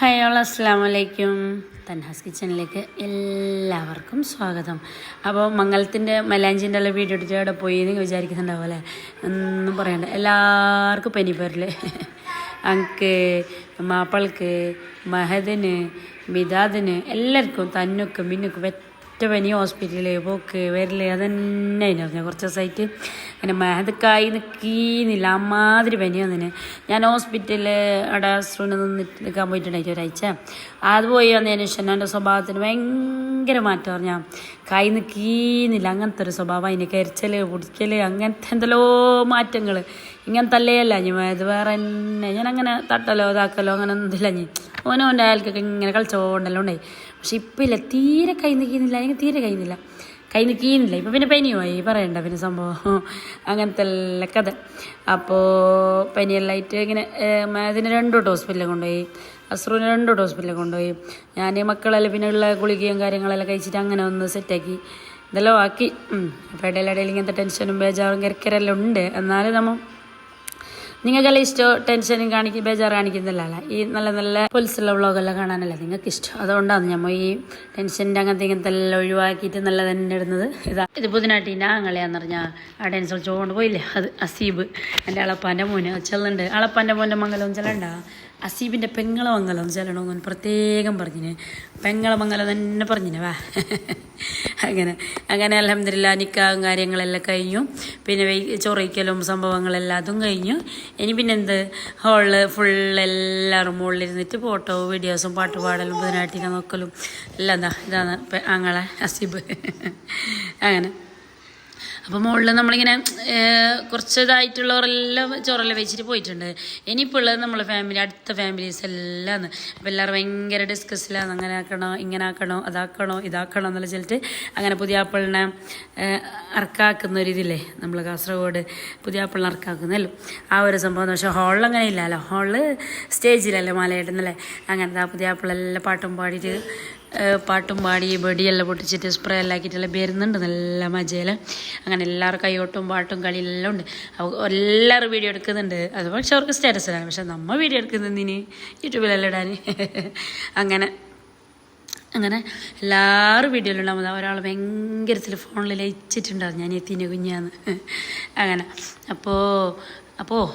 Hi all അസ്സലാമു അലൈക്കും. തൻഹാസ് കിച്ചണിലേക്ക് എല്ലാവർക്കും സ്വാഗതം. അപ്പോൾ മംഗലത്തിൻ്റെ മലാഞ്ചിൻ്റെ ഉള്ള വീഡിയോ എടുത്ത് അവിടെ പോയി നിങ്ങൾ വിചാരിക്കുന്നുണ്ടാവും അല്ലേ, ഒന്നും പറയണ്ട. എല്ലാവർക്കും പനി പോരല്ലേ, അങ്ക് മാപ്പിളക്ക് മഹദിന് മിതാദിന് എല്ലാവർക്കും തന്നൊക്കെ മിന്നൊക്കെ പനി ഹോസ്പിറ്റലിൽ പോക്ക് വരല് അതന്നെ അതിനറിഞ്ഞ കുറച്ച് ദിവസമായിട്ട് അങ്ങനെ മഹദക്കായി നിൽക്കുന്നില്ല. അമ്മാതിരി പനി വന്നിന്. ഞാൻ ഹോസ്പിറ്റലിൽ അവിടെ അസ്രൂന് നിൽക്കാൻ പോയിട്ടുണ്ടായിട്ട് ഒരാഴ്ച. അത് പോയി വന്നതിന് ശേഷം എൻ്റെ സ്വഭാവത്തിന് ഭയങ്കര മാറ്റം പറഞ്ഞാൽ കൈ നിൽക്കുന്നില്ല. അങ്ങനത്തെ ഒരു സ്വഭാവം, അതിന് കരിച്ചൽ പൊടിക്കൽ അങ്ങനത്തെ എന്തെല്ലോ മാറ്റങ്ങൾ. ഇങ്ങനത്തെ അല്ലേയല്ല ഇത് വേറെ തന്നെ. ഞാൻ അങ്ങനെ തട്ടലോ ഇതാക്കലോ അങ്ങനെ ഒന്നുമില്ല. ഓനോൻ്റെ അയാൾക്കൊക്കെ ഇങ്ങനെ കളിച്ചോണ്ടല്ലോ ഉണ്ടായി. പക്ഷെ ഇപ്പം ഇല്ല, തീരെ കൈ നിൽക്കുന്നില്ല. എനിക്ക് തീരെ കൈ നിൽക്കുന്നില്ല. ഇപ്പം പിന്നെ പനിയുമായി പറയണ്ട പിന്നെ സംഭവം. അങ്ങനത്തെ എല്ലാ കഥ. അപ്പോൾ പനിയെല്ലാമായിട്ട് ഇങ്ങനെ അതിന് 2 വട്ടം ഹോസ്പിറ്റലിൽ കൊണ്ടുപോയി. അസ്രൂന് 2 വട്ടം ഹോസ്പിറ്റലിൽ കൊണ്ടുപോയി. ഞാൻ മക്കളെല്ലാം പിന്നെ ഉള്ള ഗുളികയും കാര്യങ്ങളെല്ലാം കഴിച്ചിട്ട് അങ്ങനെ ഒന്ന് സെറ്റാക്കി ഇതെല്ലാം ആക്കി. അപ്പോൾ ഇടയിലിടയിൽ ഇങ്ങനത്തെ ടെൻഷനും ബേജാറും കിരക്കിരെല്ലാം ഉണ്ട്. എന്നാലും നമ്മൾ നിങ്ങൾക്കെല്ലാം ഇഷ്ടം ടെൻഷനും ബേജാറ് കാണിക്കുന്നില്ല. ഈ നല്ല നല്ല പൊലിസുള്ള വ്ളോഗെല്ലാം കാണാനല്ലേ നിങ്ങൾക്ക് ഇഷ്ടം. അതുകൊണ്ടാണ് നമ്മൾ ഈ ടെൻഷൻ്റെ അങ്ങനത്തെ ഇങ്ങനത്തെ എല്ലാം ഒഴിവാക്കിയിട്ട് നല്ല തന്നെ ഇടുന്നത്. ഇത് പുതിനാട്ടിൻ്റെ ആങ്ങളെയാന്ന് പറഞ്ഞാൽ ആ ടെൻഷൻ ചോണ്ട് പോയില്ലേ, അത് അസീബ്, എൻ്റെ അളപ്പാൻ്റെ മോന് ചെല്ലുണ്ട്. അളപ്പാൻ്റെ മോൻ്റെ മംഗലവും ചെല്ലണ്ട, അസീബിൻ്റെ പെങ്ങളെ മംഗലം ചെല്ലണമെന്ന് പ്രത്യേകം പറഞ്ഞിന്. പെങ്ങളെ മംഗലം തന്നെ പറഞ്ഞിന് വാ. അങ്ങനെ അൽഹംദുലില്ലാ നിക്കാഹും കാര്യങ്ങളെല്ലാം കഴിഞ്ഞു. പിന്നെ ചൊറിക്കലും സംഭവങ്ങളെല്ലാം അതും കഴിഞ്ഞു. ഇനി പിന്നെ എന്ത്, ഹോളിൽ എല്ലാവരും മുകളിലിരുന്നിട്ട് ഫോട്ടോ വീഡിയോസും പാട്ടുപാടലും പുതിനാട്ടിനെ നോക്കലും എല്ലാം ഇതാണ് ആങ്ങളെ അസീബ്. അങ്ങനെ അപ്പോൾ മുകളിൽ നമ്മളിങ്ങനെ കുറച്ച് ഇതായിട്ടുള്ളവരെല്ലാം ചോറെല്ലാം വെച്ചിട്ട് പോയിട്ടുണ്ട്. ഇനിയിപ്പോൾ ഉള്ളത് നമ്മളെ ഫാമിലി, അടുത്ത ഫാമിലീസ് എല്ലാം. അപ്പോൾ എല്ലാവരും ഭയങ്കര ഡിസ്കസിലാണ്, അങ്ങനെ ആക്കണോ ഇങ്ങനെ ആക്കണോ അതാക്കണോ ഇതാക്കണോ എന്നുള്ള ചെല്ലിട്ട് അങ്ങനെ പുതിയ ആപ്പിളിനെ അറക്കാക്കുന്ന ഒരു ഇതില്ലേ, നമ്മൾ കാസർഗോഡ് പുതിയ ആപ്പിളിനെ അറക്കാക്കുന്നല്ലോ ആ ഒരു സംഭവം. പക്ഷേ ഹോളിൽ അങ്ങനെ ഇല്ലല്ലോ, ഹോളിൽ സ്റ്റേജിലല്ലേ മാലയിടുന്നല്ലേ. അങ്ങനത്തെ ആ പുതിയ ആപ്പിളെല്ലാം പാട്ടും പാടി വെടിയെല്ലാം പൊട്ടിച്ചിട്ട് സ്പ്രേ എല്ലാം ആക്കിയിട്ടെല്ലാം വരുന്നുണ്ട് നല്ല മജയിൽ. അങ്ങനെ എല്ലാവരും കൈകൊട്ടും പാട്ടും കളിയെല്ലാം ഉണ്ട്. എല്ലാവരും വീഡിയോ എടുക്കുന്നുണ്ട്. അത് പക്ഷെ അവർക്ക് സ്റ്റാറ്റസിലാണ്. പക്ഷെ നമ്മൾ വീഡിയോ എടുക്കുന്നതിന് യൂട്യൂബിലെല്ലാം ഇടാൻ. അങ്ങനെ എല്ലാവരും വീഡിയോയിലുണ്ടാകുമ്പോൾ ഒരാൾ ഭയങ്കരത്തിൽ ഫോണിൽ ലയിച്ചിട്ടുണ്ടാകും, ഞാൻ എത്തിൻ്റെ കുഞ്ഞാന്ന്. അങ്ങനെ അപ്പോൾ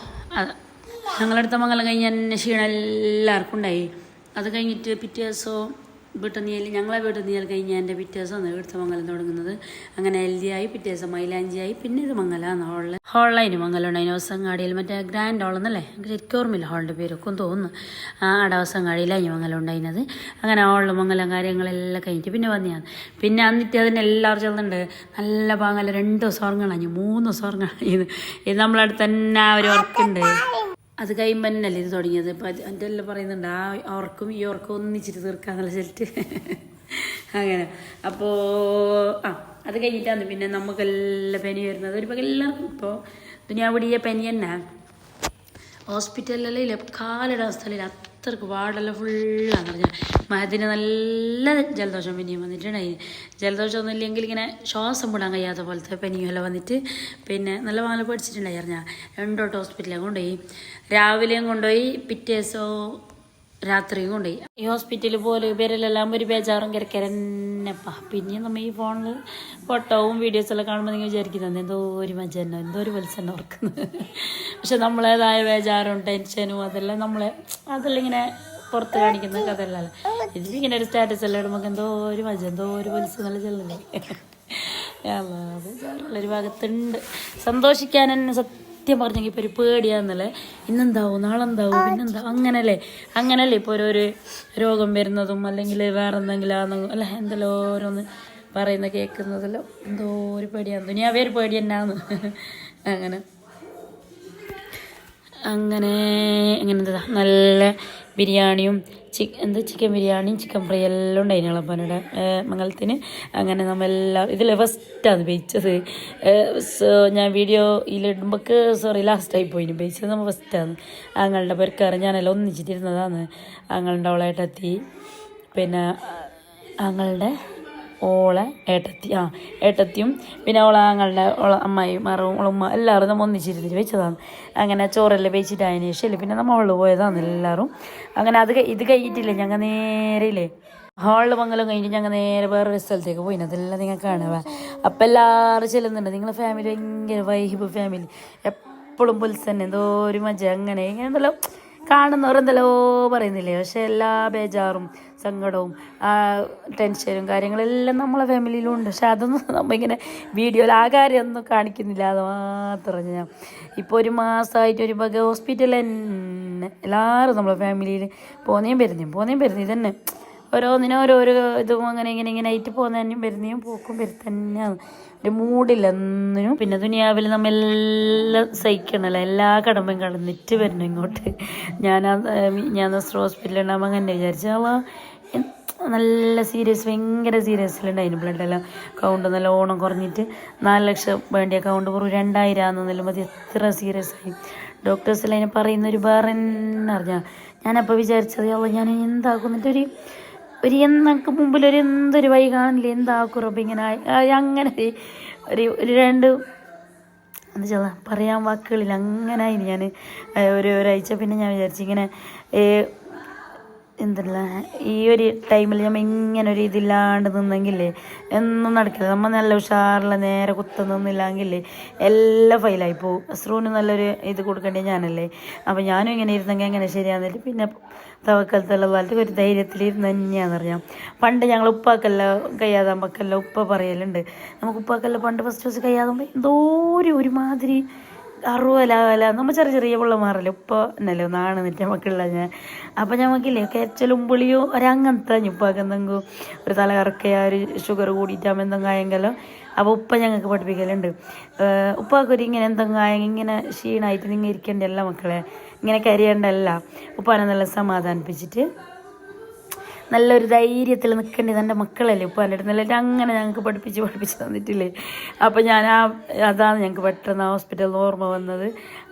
ഞങ്ങളടുത്ത മംഗലം കഴിഞ്ഞ് തന്നെ ക്ഷീണം എല്ലാവർക്കും ഉണ്ടായി. അത് കഴിഞ്ഞിട്ട് പിറ്റേ ദിവസം ഞങ്ങളെ വീട്ടിൽ നീൽ കഴിഞ്ഞ് എൻ്റെ പിറ്റേ ദിവസമാണ് ഇവിടുത്തെ മംഗലം തുടങ്ങുന്നത്. അങ്ങനെ ഹെൽദിയായി പിറ്റേ ദിവസം മൈലാഞ്ചിയായി. പിന്നെ ഇത് മംഗലമാണ് ഹോളിലായിന് മംഗലം ഉണ്ടായിന്. ഹൗസങ്ങാടിയിൽ മറ്റേ ഗ്രാൻഡ് ഹോളെന്നല്ലേ, ശരിക്കും ഓർമ്മയില്ല ഹോളിൻ്റെ പേരൊക്കെ തോന്നുന്നു. ആടെ ഹൗസങ്ങാടിയിലായി മംഗലം ഉണ്ടായിരുന്നത്. അങ്ങനെ ഹോളിൽ മംഗലം കാര്യങ്ങളെല്ലാം കഴിഞ്ഞിട്ട് പിന്നെ വന്നതാണ്. പിന്നെ അന്നിട്ട് അതിന് എല്ലാവരും ചെല്ലുന്നുണ്ട്. നല്ല പാങ്ങല്ല 2 ദിവസം ഉറങ്ങണം, 3 ദിവസം ഉറങ്ങണം. ഇത് നമ്മളടുത്ത് തന്നെ ആ ഒരു വർക്കുണ്ട്. അത് കഴിയുമ്പോൾ തന്നെയല്ലേ ഇത് തുടങ്ങിയത്. ഇപ്പം എൻ്റെ എല്ലാം പറയുന്നുണ്ട് ആ ഉറക്കും ഈ ഉറക്കും ഒന്നിച്ചിട്ട് തീർക്കാന്നുള്ള ചെല്ലിട്ട്. അങ്ങനെ അപ്പോൾ അത് കഴിഞ്ഞിട്ടാണ് പിന്നെ നമുക്കെല്ലാം പനി വരുന്നത്. ഒരു എല്ലാവർക്കും ഇപ്പോൾ ദുനിയാവിടിയ പനി തന്നെ. ഹോസ്പിറ്റലിലെല്ലാം ഇല്ല, കാലിടാൻ സ്ഥലമില്ല, അത്രക്ക് വാർഡെല്ലാം ഫുള്ളാന്ന് പറഞ്ഞാൽ. മഹദിന് നല്ല ജലദോഷം പനിയും വന്നിട്ടുണ്ടായി. ജലദോഷം ഒന്നും ഇല്ലെങ്കിൽ ഇങ്ങനെ ശ്വാസം വിടാൻ കഴിയാത്ത പോലത്തെ പനിയെല്ലാം വന്നിട്ട് പിന്നെ നല്ല വാങ്ങൽ പഠിച്ചിട്ടുണ്ടായി അറിഞ്ഞാൽ. 2 വട്ടം ഹോസ്പിറ്റലിൽ കൊണ്ടുപോയി. രാവിലെയും കൊണ്ടുപോയി, പിറ്റേ ദിവസവും രാത്രിയും കൊണ്ടുപോയി. ഈ ഹോസ്പിറ്റലിൽ പോലെ പേരെല്ലാം ഒരു ബേജാറും കിരക്കരന്നപ്പാ. പിന്നെയും നമ്മൾ ഈ ഫോണിൽ ഫോട്ടോവും വീഡിയോസെല്ലാം കാണുമ്പോൾ നിങ്ങൾ വിചാരിക്കുന്നത് എന്തോ ഒരു മജ തന്നെ, എന്തോ ഒരു മത്സരം ഓർക്കുന്നത്. പക്ഷെ നമ്മളേതായ ബേജാറും ടെൻഷനും അതെല്ലാം ഇങ്ങനെ പുറത്ത് കാണിക്കുന്ന കഥയല്ലല്ലോ. ഇതിങ്ങനെ ഒരു സ്റ്റാറ്റസ് എല്ലാം ഇടുമ്പോൾ എന്തോ ഒരു മജ, എന്തോ ഒരു മത്സരം നല്ല ചെല്ലല്ലേ. ബേജാറുള്ളൊരു ഭാഗത്തുണ്ട്. സന്തോഷിക്കാൻ തന്നെ സത്യം പറഞ്ഞെങ്കിൽ ഇപ്പോൾ ഒരു പേടിയാന്നല്ലേ. ഇന്നെന്താവും നാളെന്താവും പിന്നെന്താ അങ്ങനല്ലേ ഇപ്പോൾ ഓരോരു രോഗം വരുന്നതും അല്ലെങ്കിൽ വേറെ എന്തെങ്കിലും അല്ല എന്തെല്ലോ ഓരോന്ന് പറയുന്ന കേൾക്കുന്നതല്ലോ എന്തോ ഒരു പേടിയാണ്. ദുനിയാവേ ഒരു പേടി തന്നെയാന്ന്. അങ്ങനെ എന്താ നല്ല ബിരിയാണിയും ചിക്കൻ ബിരിയാണിയും ചിക്കൻ ഫ്രൈ എല്ലാം ഉണ്ടായിരുന്നു ഇളപ്പനയുടെ മംഗലത്തിന്. അങ്ങനെ നമ്മളെല്ലാം ഇതിൽ ഫസ്റ്റാണ് ബേച്ചത്. ഞാൻ വീഡിയോയിലിടുമ്പോൾ ലാസ്റ്റായി പോയിന്. ബേച്ചത് നമ്മൾ ഫസ്റ്റാണ്. ആങ്ങളുടെ പെരക്കാറ് ഞാനെല്ലാം ഒന്നിച്ചിട്ടിരുന്നതാണ്. ആങ്ങളുടെ അവളായിട്ടെത്തി. പിന്നെ ആങ്ങളുടെ ഓളെ ഏട്ടത്തിയും പിന്നെ ഓളെ അമ്മായിയും ഓളുമ്മ എല്ലാവരും നമ്മൾ ഒന്നിച്ചിരുന്നിട്ട് വെച്ചതാണ്. അങ്ങനെ ചോറെല്ലാം വെച്ചിട്ട് അതിന് ശേഷം പിന്നെ നമ്മൾ ഹോളിൽ പോയതാണ് എല്ലാവരും. അങ്ങനെ ഇത് കഴിഞ്ഞിട്ടില്ലേ ഞങ്ങൾ നേരെയില്ലേ ഹാളിൽ മംഗലം കഴിഞ്ഞിട്ട് ഞങ്ങൾ നേരെ വേറൊരു സ്ഥലത്തേക്ക് പോയിന്. അതെല്ലാം നിങ്ങൾ കാണുക. അപ്പം എല്ലാവരും ചെല്ലുന്നുണ്ട്. നിങ്ങളെ ഫാമിലി ഭയങ്കര വൈബ് ഫാമിലി, എപ്പോഴും പുൽസ് തന്നെ എന്തോ ഒരു മജ അങ്ങനെ ഇങ്ങനെ എന്തെല്ലോ കാണുന്നവരെന്തെല്ലോ പറയുന്നില്ലേ. പക്ഷെ എല്ലാ ബേജാറും സങ്കടവും ടെൻഷനും കാര്യങ്ങളെല്ലാം നമ്മളെ ഫാമിലിയിലും ഉണ്ട്. പക്ഷെ അതൊന്നും നമ്മളിങ്ങനെ വീഡിയോയിൽ ആ കാര്യമൊന്നും കാണിക്കുന്നില്ല. അത് മാത്രം ഞാൻ ഇപ്പോൾ ഒരു മാസമായിട്ട് ഒരു വക ഹോസ്പിറ്റലിൽ തന്നെ എല്ലാവരും നമ്മളെ ഫാമിലിയിൽ പോന്നേം വരുന്നേം ഇതന്നെ ഓരോന്നിനും ഓരോരോ ഇതും അങ്ങനെ ഇങ്ങനെ ആയിട്ട് പോകുന്നതന്നെയും വരുന്നേയും പോക്കും തന്നെയാണ്. ഒരു മൂടില്ല ഒന്നിനും. പിന്നെ ദുനിയാവിൽ നമ്മെല്ലാം സഹിക്കണമല്ലോ, എല്ലാ കടമ്പയും കടന്നിട്ട് വരണം ഇങ്ങോട്ട്. ഞാൻ ഹോസ്പിറ്റലിൽ ഉണ്ടാകുമ്പോൾ അങ്ങനെ വിചാരിച്ചാൽ നല്ല ഭയങ്കര സീരിയസിലുണ്ടായിരുന്നു. ബ്ലഡെല്ലാം കൗണ്ട് നല്ലോണം കുറഞ്ഞിട്ട് 4 ലക്ഷം വേണ്ടിയ കൗണ്ട് കുറവ് 2000 ആണെന്നല്ലോ മതി. എത്ര സീരിയസ് ആയി ഡോക്ടേഴ്സെല്ലാം അതിനെ പറയുന്നൊരു വേറെ തന്നെ അറിഞ്ഞാൽ ഞാനപ്പോൾ വിചാരിച്ചത് ഞാൻ എന്താക്കുന്നിട്ട് ഒരു എന്നൊക്കെ മുമ്പിൽ എന്തൊരു വഴി കാണില്ലേ, എന്താക്കുറപ്പം ഇങ്ങനെ അങ്ങനെ ഒരു രണ്ട് എന്താ വെച്ചാൽ പറയാൻ വാക്കുകളില്ല. അങ്ങനെ ആയി ഞാൻ ഒരാഴ്ച. പിന്നെ ഞാൻ വിചാരിച്ചു ഇങ്ങനെ എന്തല്ല ഈ ഒരു ടൈമിൽ നമ്മൾ ഇങ്ങനെ ഒരു ഇതില്ലാണ്ട് നിന്നെങ്കിലേ ഒന്നും നടക്കില്ല. നമ്മൾ നല്ല ഉഷാറുള്ള നേരെ നിന്നില്ലെങ്കിലേ എല്ലാം ഫെയിലായി പോകും. അസ്രൂന് നല്ലൊരു ഇത് കൊടുക്കേണ്ടത് ഞാനല്ലേ. അപ്പം ഞാനും ഇങ്ങനെ ഇരുന്നെങ്കിൽ എങ്ങനെ ശരിയാകുന്നില്ല. പിന്നെ തവക്കലത്തുള്ള പോലത്തെ ഒരു ധൈര്യത്തിലിരുന്ന് തന്നെയാണെന്നറിയാം. പണ്ട് ഞങ്ങൾ ഉപ്പാക്കെല്ലാം കഴിയാതാകുമ്പോഴെല്ലാം ഉപ്പ പറയലുണ്ട്, നമുക്ക് ഉപ്പാക്കെല്ലാം പണ്ട് ഫസ്റ്റ് കഴിയാതാകുമ്പോൾ എന്തോ ഒരുമാതിരി അറുവല നമ്മൾ ചെറിയ പിള്ളമാരല്ലേ ഉപ്പ എന്നല്ലേ ഒന്നാണ് എന്നിട്ട് നമുക്കുള്ള ഞാൻ. അപ്പം ഞമ്മക്കില്ലേ കരച്ചലും പുളിയും ഒരങ്ങനത്തെ ഉപ്പാക്ക് എന്തെങ്കിലും ഒരു തലകറക്കയോ ഒരു ഷുഗർ കൂടിയിട്ടാകുമ്പോൾ എന്തെങ്കിലും ആയെങ്കിലോ അപ്പോൾ ഉപ്പ ഞങ്ങൾക്ക് പഠിപ്പിക്കലുണ്ട്. ഉപ്പാക്കൊരു ഇങ്ങനെ എന്തെങ്കിലും ആയെങ്കിൽ ഇങ്ങനെ ക്ഷീണമായിട്ട് നിങ്ങൾ ഇരിക്കേണ്ടല്ല മക്കളെ, ഇങ്ങനെ കരിയേണ്ടല്ല. ഉപ്പാനെ നല്ല സമാധാനിപ്പിച്ചിട്ട് നല്ലൊരു ധൈര്യത്തിൽ നിൽക്കേണ്ടത് എൻ്റെ മക്കളല്ലേ ഉപ്പാൻ്റെ അടുത്ത് നല്ല അങ്ങനെ ഞങ്ങൾക്ക് പഠിപ്പിച്ച് തന്നിട്ടില്ലേ. അപ്പോൾ അതാണ് ഞങ്ങൾക്ക് പെട്ടെന്ന് ഹോസ്പിറ്റലിൽ നിന്ന് ഓർമ്മ വന്നത്.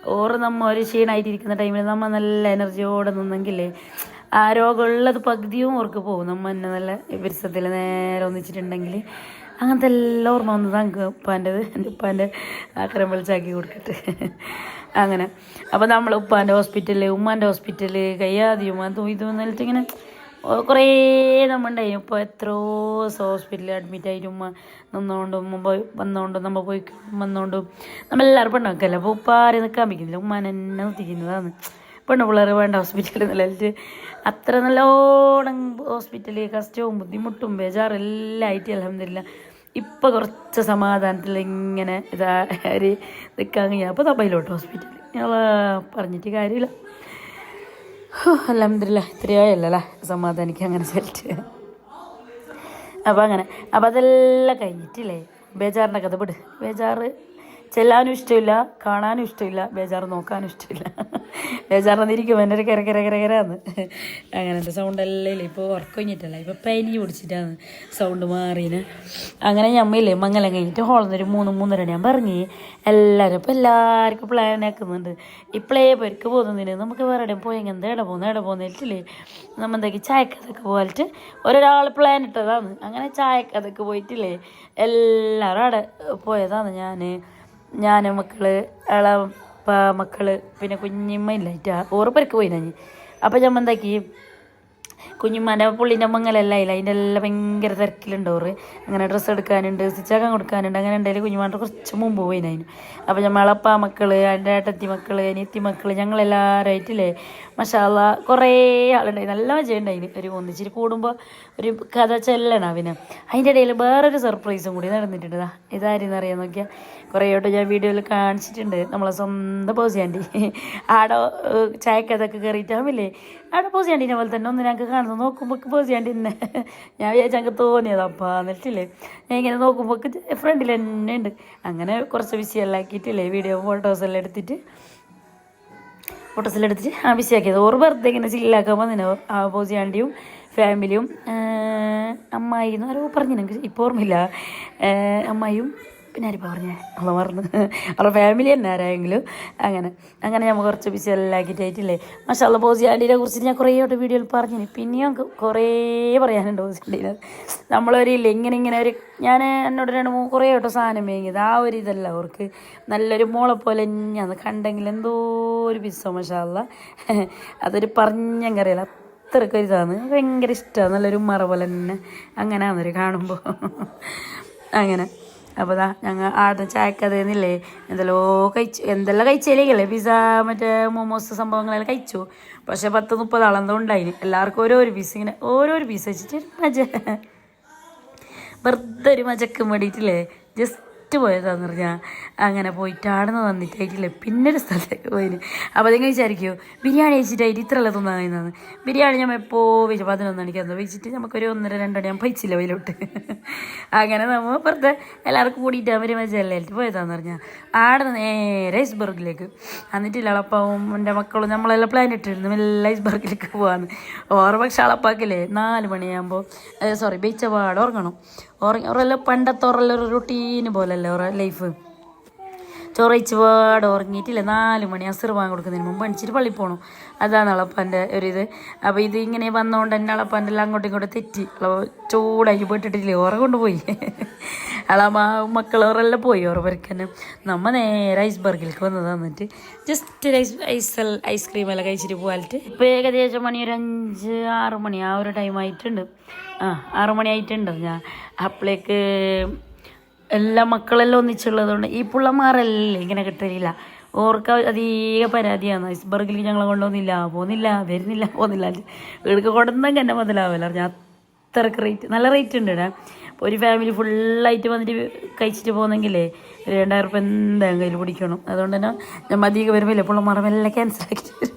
നമ്മൾ ഒരു ക്ഷീണമായിട്ടിരിക്കുന്ന ടൈമിൽ നമ്മൾ നല്ല എനർജിയോടെ നിന്നെങ്കിലേ ആ രോഗമുള്ളത് പകുതിയും ഓർക്ക് പോകും. നമ്മൾ തന്നെ നല്ല വിരസത്തിൽ നേരെ ഒന്നിച്ചിട്ടുണ്ടെങ്കിൽ അങ്ങനത്തെ എല്ലാം ഓർമ്മ വന്നത് ഞങ്ങൾക്ക് എൻ്റെ ഉപ്പാൻ്റെ ആക്രം വിളിച്ചാക്കി കൊടുക്കട്ടെ അങ്ങനെ. അപ്പോൾ നമ്മൾ ഉപ്പാൻ്റെ ഹോസ്പിറ്റല് ഉമ്മാൻ്റെ ഹോസ്പിറ്റല് കയ്യാതിയും അതും ഇതും എന്നിട്ട് ഇങ്ങനെ കുറേ നമ്മളുണ്ടായി. ഇപ്പോൾ എത്രയോ ഹോസ്പിറ്റലിൽ അഡ്മിറ്റ് ആയിട്ട് ഉമ്മ നിന്നുകൊണ്ടും വന്നുകൊണ്ടും നമ്മൾ പോയി വന്നുകൊണ്ടും നമ്മളെല്ലാവരും പെണ്ണൊക്കെയല്ല. അപ്പോൾ ഉപ്പ ആരും നിൽക്കാൻ വയ്ക്കുന്നില്ല, ഉമ്മാനെ തന്നെ നിർത്തിക്കുന്നതാണ്. പെണ്ണ് പിള്ളേർ വേണ്ട ഹോസ്പിറ്റലിൽ നിന്നിട്ട് അത്ര നല്ലോണം ഹോസ്പിറ്റലിൽ കഷ്ടവും ബുദ്ധിമുട്ടും ബേജാറെല്ലാം ആയിട്ട് അൽഹംദുലില്ലാ ഇപ്പം കുറച്ച് സമാധാനത്തിൽ ഇങ്ങനെ ഒരു നിൽക്കാൻ കഴിയാം. അപ്പോൾ തപ്പയിലോട്ട് ഹോസ്പിറ്റലിൽ ഞങ്ങൾ പറഞ്ഞിട്ട് കാര്യമില്ല. അൽഹംദുലില്ലാ ഇത്രയായല്ലേ സമാധാനിക്കുക അങ്ങനെ സെറ്റ്. അപ്പോൾ അതെല്ലാം കഴിഞ്ഞിട്ടില്ലേ ബേജാറിൻ്റെ കഥ വിട്. ബേജാറ് ചെല്ലാനും ഇഷ്ടമില്ല, കാണാനും ഇഷ്ടമില്ല, ബേജാറ് നോക്കാനും ഇഷ്ടമില്ല. ബേജാറിനിരിക്കും എൻ്റെ ഒരു കരകരാന്ന് അങ്ങനത്തെ സൗണ്ടെല്ലാം ഇല്ല. ഇപ്പോൾ ഉറക്കം കഴിഞ്ഞിട്ടല്ല, ഇപ്പോൾ പനി പിടിച്ചിട്ടാണ് സൗണ്ട് മാറിന്. അങ്ങനെ ഞമ്മയില്ലേ മംഗലം കഴിഞ്ഞിട്ട് ഹോളിൽ 3-3:30 ഞാൻ പറഞ്ഞ് എല്ലാവരും. ഇപ്പോൾ എല്ലാവർക്കും പ്ലാൻ ആക്കുന്നുണ്ട്. ഇപ്പോഴേ പേർക്ക് പോകുന്നതിന് നമുക്ക് വേറെ എവിടെയും പോയെങ്കിൽ എന്താ എവിടെ പോകുന്നില്ലേ നമ്മൾ എന്താക്കി ചായക്കഥക്ക് പോയിട്ട് ഒരാൾ പ്ലാൻ ഇട്ടതാണ്. അങ്ങനെ ചായക്കഥക്ക് പോയിട്ടില്ലേ എല്ലാവരും അവിടെ പോയതാണ്. ഞാൻ മക്കള് മക്കള് പിന്നെ കുഞ്ഞിമ്മ ഇല്ലായിട്ടാ ഓർപ്പരക്ക് പോയി ഞാൻ. അപ്പം ഞാൻ എന്താക്കി കുഞ്ഞിമ്മാൻ്റെ പുള്ളിൻ്റെ മംഗലെല്ലാം ഇല്ല, അതിൻ്റെ എല്ലാം ഭയങ്കര തിരക്കിലുണ്ട്. ഓറ് അങ്ങനെ ഡ്രസ്സ് എടുക്കാനുണ്ട്, സ്റ്റിച്ചാക്കാൻ കൊടുക്കാനുണ്ട്. അങ്ങനെ ഉണ്ടായാലും കുഞ്ഞിമാൻ്റെ കുറച്ച് മുമ്പ് പോയിന്. അപ്പോൾ ഞമ്മളപ്പ മക്കള് എൻ്റെ ഏട്ടത്തി മക്കള് അനിയത്തി മക്കള് ഞങ്ങളെല്ലാവരും ആയിട്ടില്ലേ മാഷാ അല്ലാ കുറേ ആളുണ്ടായി. നല്ല മജയുണ്ടായിന്. ഒരു ഒന്നിച്ചിരി കൂടുമ്പോൾ ഒരു കഥ ചെല്ലണം അവന്. അതിൻ്റെ ഇടയിൽ വേറൊരു സർപ്രൈസും കൂടി നടന്നിട്ടുണ്ട്. ഇതാരെന്ന് അറിയാൻ നോക്കിയാൽ കുറേ വട്ടം ഞാൻ വീഡിയോയിൽ കാണിച്ചിട്ടുണ്ട്. നമ്മളെ സ്വന്തം പോസിയാൻറ്റി ആടെ ചായക്കഥക്ക് കയറിയിട്ടാവില്ലേ അവിടെ പോസിയാൻറ്റീനെ പോലെ തന്നെ ഒന്ന് ഞങ്ങൾക്ക് കാണുന്നത്. നോക്കുമ്പോൾ പോസിയാൻറ്റി തന്നെ ഞാൻ വിചാരിച്ചു ഞങ്ങൾക്ക് തോന്നിയത് അപ്പം എന്നിട്ടില്ലേ ഞാൻ ഇങ്ങനെ നോക്കുമ്പോൾ ഫ്രണ്ടിൽ തന്നെ ഉണ്ട്. അങ്ങനെ കുറച്ച് വിഷയമെല്ലാം ആക്കിയിട്ടില്ലേ വീഡിയോ ഫോട്ടോസെല്ലാം എടുത്തിട്ട് ബിസിയാക്കിയത്. ഓർ വെറുതെ ഇങ്ങനെ ചില്ലാക്കാൻ വന്നിന്. പോസിയാൻറ്റിയും ഫാമിലിയും അമ്മായി എന്ന് ആരോ പറഞ്ഞു, എനിക്ക് ഇപ്പോൾ ഓർമ്മയില്ല. അമ്മായിയും പിന്നെ ആരിപ്പോൾ പറഞ്ഞേ അവളെ മറന്ന് അവരുടെ ഫാമിലി തന്നെ ആരായെങ്കിലും അങ്ങനെ അങ്ങനെ നമ്മൾ കുറച്ച് ബിസി എല്ലാം ആക്കിയിട്ടായിട്ടില്ലേ മാഷാഅല്ലാ ബോസി ആൻറ്റീനെ കുറിച്ച് ഞാൻ കുറേ വട്ടം വീഡിയോയിൽ പറഞ്ഞു പിന്നെയും കുറേ പറയാനുണ്ട് ബോസി ആൻറ്റീനെ നമ്മളൊരില്ല ഇങ്ങനെ ഒരു ഞാൻ എന്നോട് കുറേ വട്ടം സാധനം വാങ്ങിയത് ആ ഒരു ഇതല്ല അവർക്ക് നല്ലൊരു മോളെ പോലെ തന്നെയാണ് കണ്ടെങ്കിൽ എന്തോ ഒരു ബിസോ മാഷാഅല്ലാ അതൊരു പറഞ്ഞറിയില്ല അത്രയ്ക്ക് ഇതാണ് ഭയങ്കര ഇഷ്ടമാണ് നല്ലൊരു മറ പോലെ തന്നെ അങ്ങനെയാണെന്നൊരു കാണുമ്പോൾ അങ്ങനെ അപ്പോൾ ദാ ഞങ്ങൾ ആടെ ചായക്കഥയെന്നില്ലേ എന്തെല്ലാം കഴിച്ചേലേക്കല്ലേ പിസ്സ മറ്റേ മോമോസ് സംഭവങ്ങളെല്ലാം കഴിച്ചു പക്ഷേ 10-30 ആളെന്തോ ഉണ്ടായിന് എല്ലാവർക്കും ഓരോരോ പീസ് ഇങ്ങനെ ഓരോരോ പീസ് വെച്ചിട്ട് മജ വെറുതെ ഒരു മജക്ക് വേണ്ടിയിട്ടില്ലേ ജസ്റ്റ് പോയതാന്ന് പറഞ്ഞാൽ അങ്ങനെ പോയിട്ട് ആടുന്ന് വന്നിട്ടായിട്ടില്ലേ പിന്നെ ഒരു സ്ഥലത്തേക്ക് പോയിന് അപ്പോൾ നിങ്ങൾ വിചാരിക്കുമോ ബിരിയാണി കഴിച്ചിട്ടായിട്ട് ഇത്രയല്ല തിന്നാകുന്നതാണ് ബിരിയാണി ഞാൻ എപ്പോൾ വെച്ചു 11 മണിക്ക് അന്ന് വെച്ചിട്ട് നമുക്കൊരു 1:30-2 മണി ഞാൻ പൈച്ചില്ല വയിലോട്ട് അങ്ങനെ നമ്മൾ പുറത്ത് എല്ലാവർക്കും കൂടിയിട്ട് അവർ മജല്ലേ പോയതാന്ന് പറഞ്ഞാൽ ആടുന്ന് നേരെ ഐസ്ബർഗിലേക്ക് എന്നിട്ടില്ല അളപ്പാവും എൻ്റെ മക്കളും നമ്മളെല്ലാം പ്ലാൻ ഇട്ടിരുന്നു എല്ലാം ഐസ്ബർഗിലേക്ക് പോകാമെന്ന് പക്ഷെ അളപ്പാക്കില്ലേ 4 മണിയാകുമ്പോൾ ബെച്ചപാട് ഉറങ്ങണം ഓരെല്ലാം പണ്ടത്തെ ഓരെല്ലാം ഒരു റുട്ടീന് പോലല്ലേ ഓരോ ലൈഫ് ചൊറയിച്ച് പാട് ഉറങ്ങിയിട്ടില്ല 4 മണി അസർ വാങ്ങി കൊടുക്കുന്നതിന് മുമ്പ് അണിച്ചിട്ട് പള്ളി പോകണം അതാണ് അളപ്പാൻ്റെ ഒരിത് അപ്പോൾ ഇത് ഇങ്ങനെ വന്നുകൊണ്ട് തന്നെ അളപ്പാൻ്റെ എല്ലാം അങ്ങോട്ടും ഇങ്ങോട്ടും തെറ്റി ചൂടാക്കി പോയിട്ടിട്ടില്ലേ ഓറ കൊണ്ടുപോയി മക്കളോരെല്ലാം പോയി ഓറവർക്ക് തന്നെ നമ്മൾ നേരെ ഐസ്ബർഗിലേക്ക് വന്നത് വന്നിട്ട് ജസ്റ്റ് ഒരു ഐസ്ക്രീം എല്ലാം കഴിച്ചിട്ട് പോകാനിട്ട് ഇപ്പോൾ ഏകദേശം മണി ഒരു 5-6 മണി ആ ഒരു ടൈം ആയിട്ടുണ്ട് 6 മണി ആയിട്ടുണ്ട് ഞാൻ അപ്പോഴേക്ക് എല്ലാ മക്കളെല്ലാം ഒന്നിച്ചുള്ളതുകൊണ്ട് ഈ പിള്ളമാരല്ലേ ഇങ്ങനെ കിട്ടലില്ല ഓർക്ക് അധിക പരാതിയാണ് ഐസ്ബർഗിലേക്ക് ഞങ്ങളെ പോകുന്നില്ല വരുന്നില്ല ഇവിടേക്ക് കൊണ്ടുവന്നെങ്കിൽ എന്നെ മുതലാവില്ല ഞാൻ അത്രക്ക് റേറ്റ് നല്ല റേറ്റ് ഉണ്ട് ഇവിടെ ഒരു ഫാമിലി ഫുള്ളായിട്ട് വന്നിട്ട് കഴിച്ചിട്ട് പോകുന്നെങ്കിലേ ഒരു 2000 റുപ്യ എന്തായാലും കയ്യിൽ പിടിക്കണം അതുകൊണ്ട് തന്നെ നമ്മൾ അധികം വരുമ്പോൾ പിള്ളമാരെല്ലാം ക്യാൻസൽ ആക്കിയിട്ട്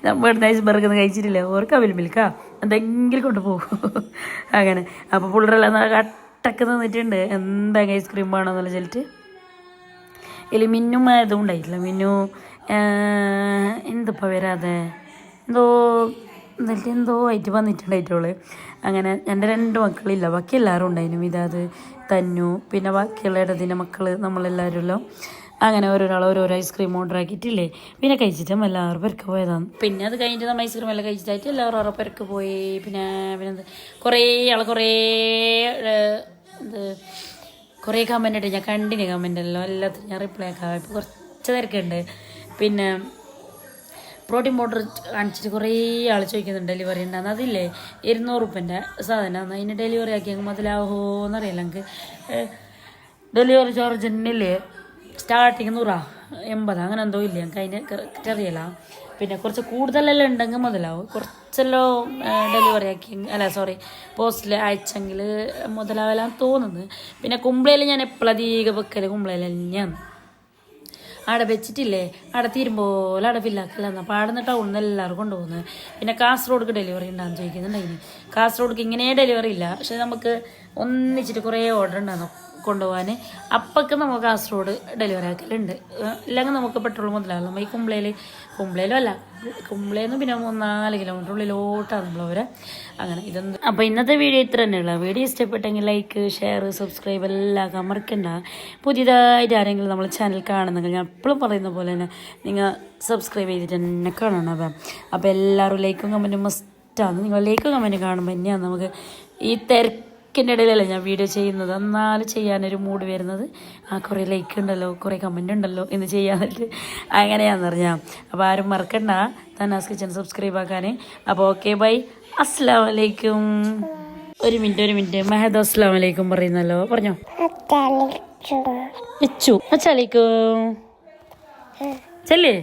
നമ്മൾ ഇവിടുന്ന് ഐസ്ബർഗ് കഴിച്ചിട്ടില്ല ഓർക്ക് അവൈലബിൾക്കാ എന്തെങ്കിലും കൊണ്ടുപോകും അങ്ങനെ അപ്പോൾ പിള്ളേരെല്ലാം കട്ടക്ക് നിന്നിട്ടുണ്ട് എന്താ ഐസ്ക്രീം വേണമെന്നുള്ള ചെല്ലിട്ട് ഇതിൽ മിന്നും ആയതും ഉണ്ടായിട്ടില്ല മിന്നു എന്തിപ്പോൾ വരാതെ എന്തോ ആയിട്ട് വന്നിട്ടുണ്ടായിട്ടുള്ളൂ അങ്ങനെ എൻ്റെ 2 മക്കളില്ല ബാക്കി എല്ലാവരും ഉണ്ടായിരുന്നു ഇതാത് തന്നു പിന്നെ ബാക്കിയുള്ള ഇടതിൻ്റെ മക്കൾ നമ്മളെല്ലാവരും അങ്ങനെ ഓരോരോ ഐസ്ക്രീം ഓർഡർ ആക്കിയിട്ടില്ലേ പിന്നെ കഴിച്ചിട്ടും എല്ലാവരും പെരക്ക് പോയതാണ് പിന്നെ അത് കഴിഞ്ഞിട്ട് നമ്മൾ ഐസ്ക്രീം എല്ലാം കഴിച്ചിട്ടായിട്ട് എല്ലാവരും ഓരോ പെരക്ക് പോയി പിന്നെ കുറേ കമൻ്റ് ഉണ്ട് ഞാൻ കണ്ടിന് കമൻ്റെല്ലാം എല്ലാത്തിനും ഞാൻ റിപ്ലൈ ആക്കാം ഇപ്പോൾ കുറച്ച് തിരക്കുണ്ട് പിന്നെ പ്രോട്ടീൻ പൗഡർ കാണിച്ചിട്ട് കുറേ ആൾ ചോദിക്കുന്നുണ്ട് ഡെലിവറി ഉണ്ടാകുന്ന അതില്ലേ 200 റുപ്യൻ്റെ സാധനമാണ് അതിന് ഡെലിവറി ആക്കിയെങ്കിൽ മുതലാവുമോയെന്നറിയില്ല എനിക്ക് ഡെലിവറി ചാർജ് തന്നെയില്ലേ സ്റ്റാർട്ടിങ് 180 അങ്ങനെ എന്തോ ഇല്ല എനിക്ക് അതിൻ്റെ കറക്റ്റ് അറിയില്ല പിന്നെ കുറച്ച് കൂടുതലെല്ലാം ഉണ്ടെങ്കിൽ മുതലാവും കുറച്ചെല്ലാം ഡെലിവറി ആക്കി പോസ്റ്റിൽ അയച്ചെങ്കിൽ മുതലാവലാന്ന് തോന്നുന്നത് പിന്നെ കുമ്പളയിൽ ഞാൻ എപ്പോഴും അധികം വെക്കൽ കുമ്പളയിൽ തന്നെയാണ് അവിടെ വെച്ചിട്ടില്ലേ അവിടെ തീരുമ്പോൾ അവിടെ ഫില്ലാക്കില്ല അപ്പോൾ അവിടെ നിന്ന് ടൗണിൽ നിന്ന് എല്ലാവരും കൊണ്ടുപോകുന്നത് പിന്നെ കാസർഗോഡ്ക്ക് ഡെലിവറി ഉണ്ടാകുന്ന ചോദിക്കുന്നുണ്ടെങ്കിൽ കാസർഗോഡ്ക്ക് ഇങ്ങനെ ഡെലിവറി ഇല്ല പക്ഷെ നമുക്ക് ഒന്നിച്ചിട്ട് കുറേ ഓർഡർ ഉണ്ടാകുന്നു കൊണ്ടുപോകാൻ അപ്പൊക്കെ നമുക്ക് കാസർഗോഡ് ഡെലിവറി ആക്കലുണ്ട് ഇല്ലെങ്കിൽ നമുക്ക് പെട്രോൾ മുതലാകും നമ്മൾ ഈ കുമ്പളയിലും അല്ല കുമ്പളയിൽ നിന്ന് പിന്നെ 3-4 കിലോമീറ്റർ ഉള്ളിലോട്ടാണ് നമ്മളവരെ അങ്ങനെ ഇതൊന്നും അപ്പോൾ ഇന്നത്തെ വീഡിയോ ഇത്ര തന്നെയുള്ള വീഡിയോ ഇഷ്ടപ്പെട്ടെങ്കിൽ ലൈക്ക് ഷെയർ സബ്സ്ക്രൈബ് എല്ലാം മറക്കണ്ട പുതിയതായിട്ട് ആരെങ്കിലും നമ്മൾ ചാനൽ കാണുന്നെങ്കിൽ ഞാൻ എപ്പോഴും പറയുന്ന പോലെ തന്നെ നിങ്ങൾ സബ്സ്ക്രൈബ് ചെയ്തിട്ട് തന്നെ കാണണം അപ്പോൾ എല്ലാവരും ലൈക്കും കമൻറ്റും മസ്റ്റാണ് നിങ്ങൾ ലൈക്കും കമൻറ്റും കാണുമ്പോൾ തന്നെയാണ് നമുക്ക് ഈ തിരക്കിൻ്റെ ഇടയിലല്ലേ ഞാൻ വീഡിയോ ചെയ്യുന്നത് എന്നാലും ചെയ്യാനൊരു മൂഡ് വരുന്നത് കുറേ ലൈക്ക് ഉണ്ടല്ലോ കുറേ കമൻ്റ് ഉണ്ടല്ലോ എന്ന് ചെയ്യാനായിട്ട് അങ്ങനെയാണെന്ന് പറഞ്ഞാൽ അപ്പോൾ ആരും മറക്കണ്ട തന്നാസ് കിച്ചൻ സബ്സ്ക്രൈബ് ആക്കാൻ അപ്പോൾ ഓക്കെ ബൈ അസ്സലാമു അലൈക്കും ഒരു മിനിറ്റ് മെഹദ അസ്സലാമു അലൈക്കും പറയുന്നല്ലോ പറഞ്ഞോ അച്ചലൈക്കും ചെല്ലേ